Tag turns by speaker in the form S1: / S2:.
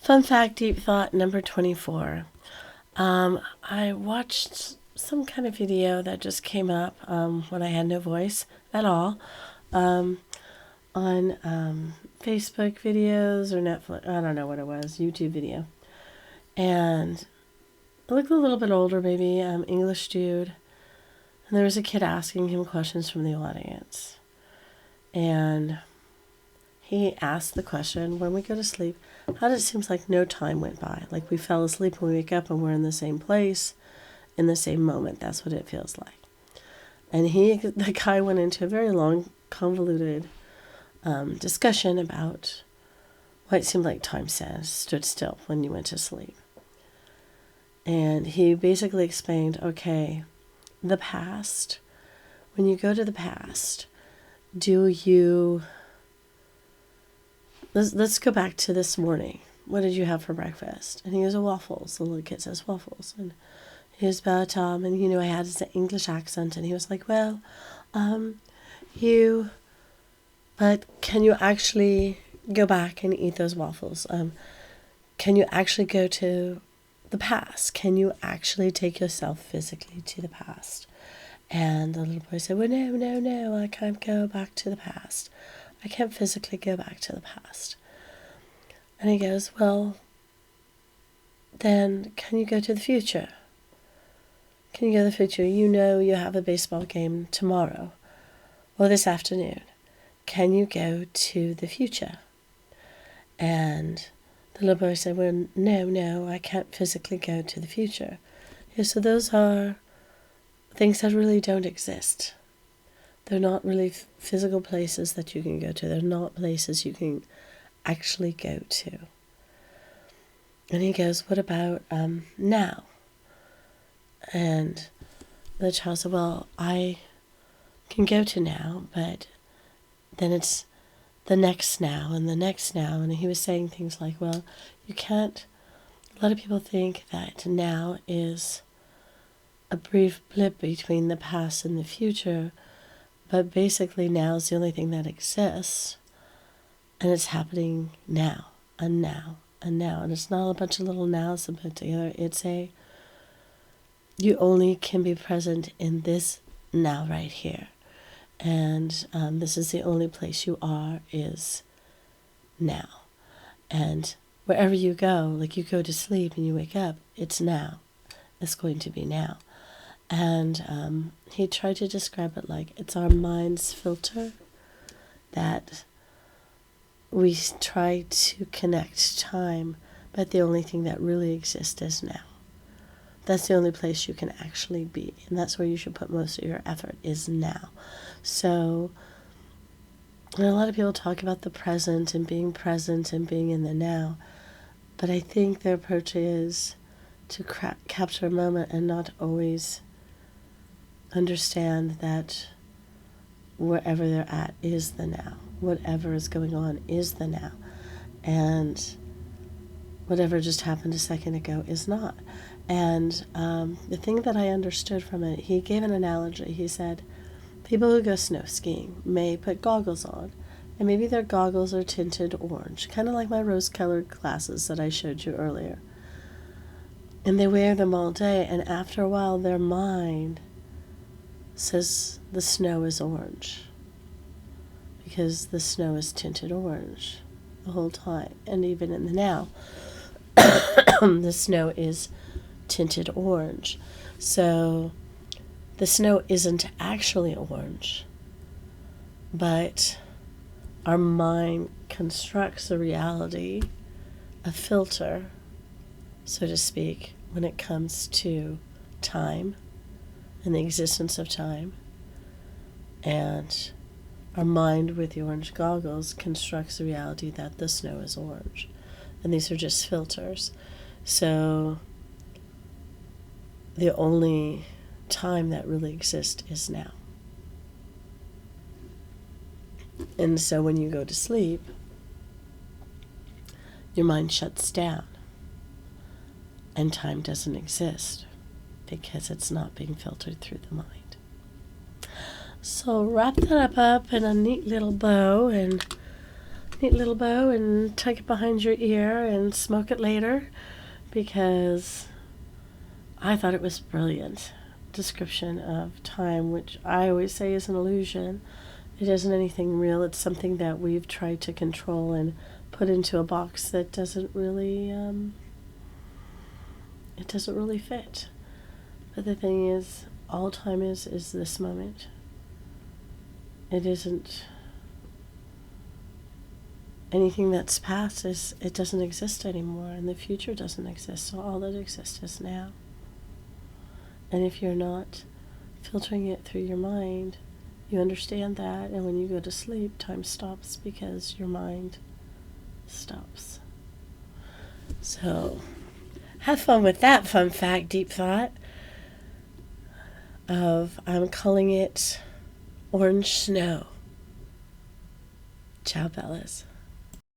S1: Fun fact, deep thought number 24. I watched some kind of video that just came up when I had no voice at all on Facebook videos or Netflix. I don't know what it was, YouTube video. And it looked a little bit older, maybe, English dude. And there was a kid asking him questions from the audience. And he asked the question, when we go to sleep, how does it seem like no time went by? Like we fell asleep and we wake up and we're in the same place, in the same moment. That's what it feels like. And the guy went into a very long, convoluted discussion about why it seemed like time stood still when you went to sleep. And he basically explained, okay, the past, when you go to the past, Let's go back to this morning. What did you have for breakfast? And he goes, waffles. The little kid says waffles. And he was about, and I had his English accent. And he was like, well, but can you actually go back and eat those waffles? Can you actually go to the past? Can you actually take yourself physically to the past? And the little boy said, well, no, I can't go back to the past. I can't physically go back to the past. And he goes, well, then can you go to the future? Can you go to the future? You have a baseball game tomorrow or this afternoon. Can you go to the future? And the little boy said, well, no, I can't physically go to the future. Yeah, so those are things that really don't exist. They're not really physical places that you can go to. They're not places you can actually go to. And he goes, what about now? And the child said, well, I can go to now, but then it's the next now and the next now. And he was saying things like, well, you can't, a lot of people think that now is a brief blip between the past and the future, but basically now is the only thing that exists, and it's happening now, and now, and now. And it's not a bunch of little nows put together. It's you only can be present in this now right here. And this is the only place you are is now. And wherever you go, like you go to sleep and you wake up, it's now. It's going to be now. And he tried to describe it like it's our mind's filter that we try to connect time, but the only thing that really exists is now. That's the only place you can actually be, and that's where you should put most of your effort is now. So, and a lot of people talk about the present and being in the now, but I think their approach is to capture a moment and not always understand that wherever they're at is the now. Whatever is going on is the now. And whatever just happened a second ago is not. And the thing that I understood from it, he gave an analogy. He said, people who go snow skiing may put goggles on, and maybe their goggles are tinted orange, kind of like my rose-colored glasses that I showed you earlier. And they wear them all day, and after a while their mind says the snow is orange because the snow is tinted orange the whole time. And even in the now, the snow is tinted orange. So the snow isn't actually orange, but our mind constructs a reality, a filter, so to speak, when it comes to time and the existence of time. And our mind with the orange goggles constructs the reality that the snow is orange. And these are just filters. So the only time that really exists is now. And so when you go to sleep, your mind shuts down and time doesn't exist because it's not being filtered through the mind. So wrap that up in a neat little bow and neat little bow and tuck it behind your ear and smoke it later, because I thought it was brilliant description of time, which I always say is an illusion. It isn't anything real. It's something that we've tried to control and put into a box that doesn't really fit. But the thing is, all time is this moment. It isn't anything that's past. It doesn't exist anymore, and the future doesn't exist. So all that exists is now. And if you're not filtering it through your mind, you understand that, and when you go to sleep, time stops because your mind stops. So have fun with that fun fact, deep thought of, I'm calling it orange snow. Ciao, Bellas.